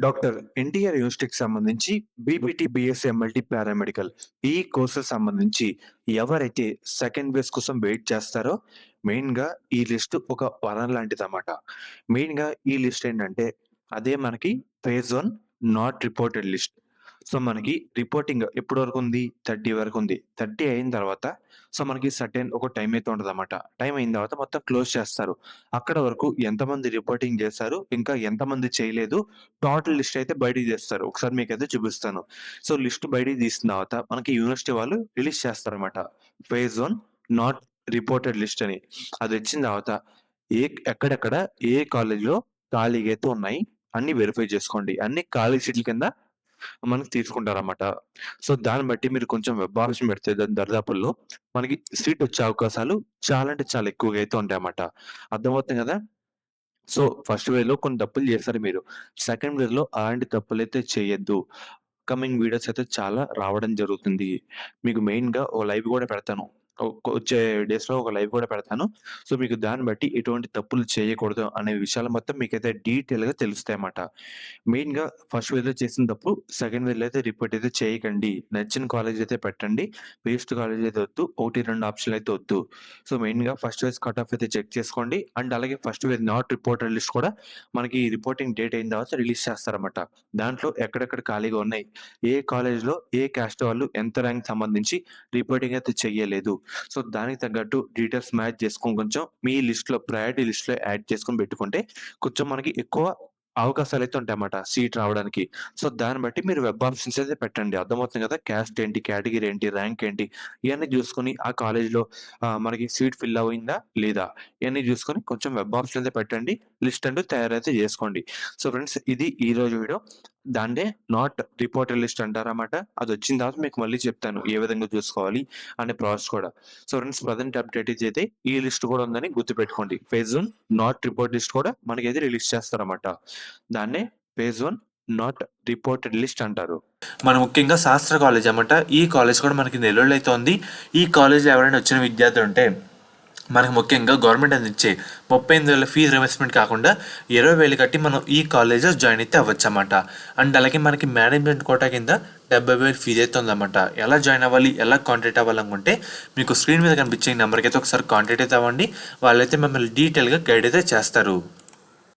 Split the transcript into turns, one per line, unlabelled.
Doctor NTR యూనివర్సిటీకి సంబంధించి BPT, BSc, MLT, paramedical ఈ కోర్సెస్ సంబంధించి ఎవరైతే సెకండ్ ఫేజ్ కోసం వెయిట్ చేస్తారో మెయిన్‌గా ఈ లిస్ట్ ఒక వరం లాంటిదన్నమాట. మెయిన్‌గా ఈ లిస్ట్ ఏంటంటే అదే మనకి phase 1 not reported list. So, మనకి రిపోర్టింగ్ ఎప్పటి వరకుంది? 30 వరకుంది. 30 అయిన తర్వాత మనకి సర్టెన్ ఒక టైమ్ అయితే ఉంటదన్నమాట. టైమ్ అయిన తర్వాత మొత్తం క్లోజ్ చేస్తారు. అక్కడ వరకు ఎంతమంది రిపోర్టింగ్ చేశారు, ఇంకా ఎంతమంది చేయలేదు టోటల్ లిస్ట్ అయితే బయటికి తీస్తారు. ఒకసారి మీకైతే చూపిస్తాను. సో, లిస్ట్ బయటికి తీసిన తర్వాత మనకి యూనివర్సిటీ వాళ్ళు రిలీజ్ చేస్తారన్నమాట. ఫేజ్ 1 నాట్ రిపోర్టెడ్ లిస్ట్ అని. అదొచ్చిన తర్వాత ఏ ఎక్కడెక్కడ ఏ కాలేజ్‌లో ఖాళీగా అయితే ఉన్నాయి అన్నీ వెరిఫై చేసుకోండి. అన్ని ఖాళీ సీట్ల కింద మనకి తీసుకుంటారన్నమాట. సో, దాన్ని బట్టి మీరు కొంచెం వెబ్ ఆప్షన్ పెడితే దాని దరిదాపుల్లో మనకి సీట్ వచ్చే అవకాశాలు చాలా అంటే చాలా ఎక్కువగా అయితే ఉంటాయన్నమాట. అర్థమవుతుంది గదా! సో, ఫస్ట్ వేవ్‌లో కొన్ని తప్పులు చేశారు మీరు. సెకండ్ వేవ్‌లో అలాంటి తప్పులైతే చేయొద్దు. అప్‌కమింగ్ వీడియోస్ అయితే చాలా రావడం జరుగుతుంది. మీకు మెయిన్‌గా ఓ లైవ్ గూడా పెడతాను. వచ్చే డేస్‌లో ఒక లైవ్ గూడా పెడతాను. సో, మీకు దాన్ని బట్టి ఎటువంటి తప్పులు చేయకూడదు అనే విషయాలు మొత్తం మీకైతే డీటెయిల్‌గా తెలుస్తాయన్నమాట. మెయిన్‌గా ఫస్ట్ వేవ్‌లో చేసిన తప్పు సెకండ్ వేవ్‌లో అయితే రిపీట్ అయితే చేయకండి. నచ్చిన కాలేజ్ అయితే పెట్టండి. వేస్ట్ కాలేజ్ అయితే వద్దు. 1, 2 ఆప్షన్‌లు అయితే వద్దు. సో, మెయిన్‌గా ఫస్ట్ వేవ్ కట్ ఆఫ్ అయితే చెక్ చేసుకోండి. అండ్ అలాగే first wave not reported list కూడా మనకి రిపోర్టింగ్ డేట్ అయిన తర్వాత రిలీజ్ చేస్తారన్నమాట. దాంట్లో ఎక్కడెక్కడ ఖాళీగా ఉన్నాయి, ఏ కాలేజ్‌లో ఏ క్యాస్ట్ వాళ్ళు ఎంత ర్యాంక్ సంబంధించి రిపోర్టింగ్ అయితే చెయ్యలేదు. సో, దానికి తగ్గట్టు డీటెయిల్స్ మ్యాచ్ చేసుకొని కొంచెం మీ లిస్ట్‌లో ప్రయారిటీ లిస్ట్‌లో యాడ్ చేసుకొని పెట్టుకుంటే కొంచెం మనకి ఎక్కువ అవకాశాలైతే ఉంటాయన్నమాట సీట్ రావడానికి. సో, దాన్ని బట్టి మీరు వెబ్ ఆప్షన్స్ అయితే పెట్టండి. అర్థమవుతుంది గదా! క్యాస్ట్ ఏంటి, కేటగిరీ ఏంటి, ర్యాంక్ ఏంటి ఇయన్నీ జూసుకొని ఆ కాలేజ్‌లో మనకి సీట్ ఫిల్ అయిందా? లేదా? ఇయన్నీ జూసుకొని కొంచెం వెబ్ ఆప్షన్ అయితే పెట్టండి. లిస్ట్ అంటూ తయారైతే జేసుకోండి. సో, ఫ్రెండ్స్ ఇది ఈరోజు వీడియో. దాన్నే నాట్ రిపోర్టెడ్ లిస్ట్ అంటారన్నమాట. అదొచ్చిన తర్వాత మీకు మళ్ళీ చెప్తాను. ఏ విధంగా చూసుకోవాలి అనే ప్రాసెస్ కూడా. సో, ఫ్రెండ్స్ ప్రెజెంట్ అప్డేట్ ఇదైతే ఈ లిస్ట్ కూడా ఉందని గుర్తుపెట్టుకోండి. ఫేజ్ 1 నాట్ రిపోర్ట్ లిస్ట్ కూడా మనకైతే రిలీజ్ చేస్తారన్నమాట. దాన్నే ఫేజ్ 1 నాట్ రిపోర్టెడ్ లిస్ట్ అంటారు. మన ముఖ్యంగా శాస్త్ర కాలేజ్ అన్నమాట. ఈ కాలేజ్ కూడా మనకి నెల్లూరులో అయితే ఉంది. ఈ కాలేజ్‌లో ఎవరైనా వచ్చిన విద్యార్థులు ఉంటే మనకు ముఖ్యంగా గవర్నమెంట్ అందించే 38,000 ఫీజు రీయింబర్స్‌మెంట్ కాకుండా 20,000 కట్టి మనం ఈ కాలేజ్‌లో జాయిన్ అయితే అవ్వచ్చన్నమాట. అండ్ అలాగే మనకి మేనేజ్మెంట్ కోటా కింద 70,000 ఫీజు అయితే ఉందన్నమాట. ఎలా జాయిన్ అవ్వాలి, ఎలా కాంటాక్ట్ అవ్వాలనుకుంటే మీకు స్క్రీన్ మీద కనిపించే నెంబర్‌కి అయితే ఒకసారి కాంటాక్ట్ అయితే అవ్వండి. వాళ్ళైతే మిమ్మల్ని డీటెయిల్‌గా గైడ్ అయితే చేస్తారు.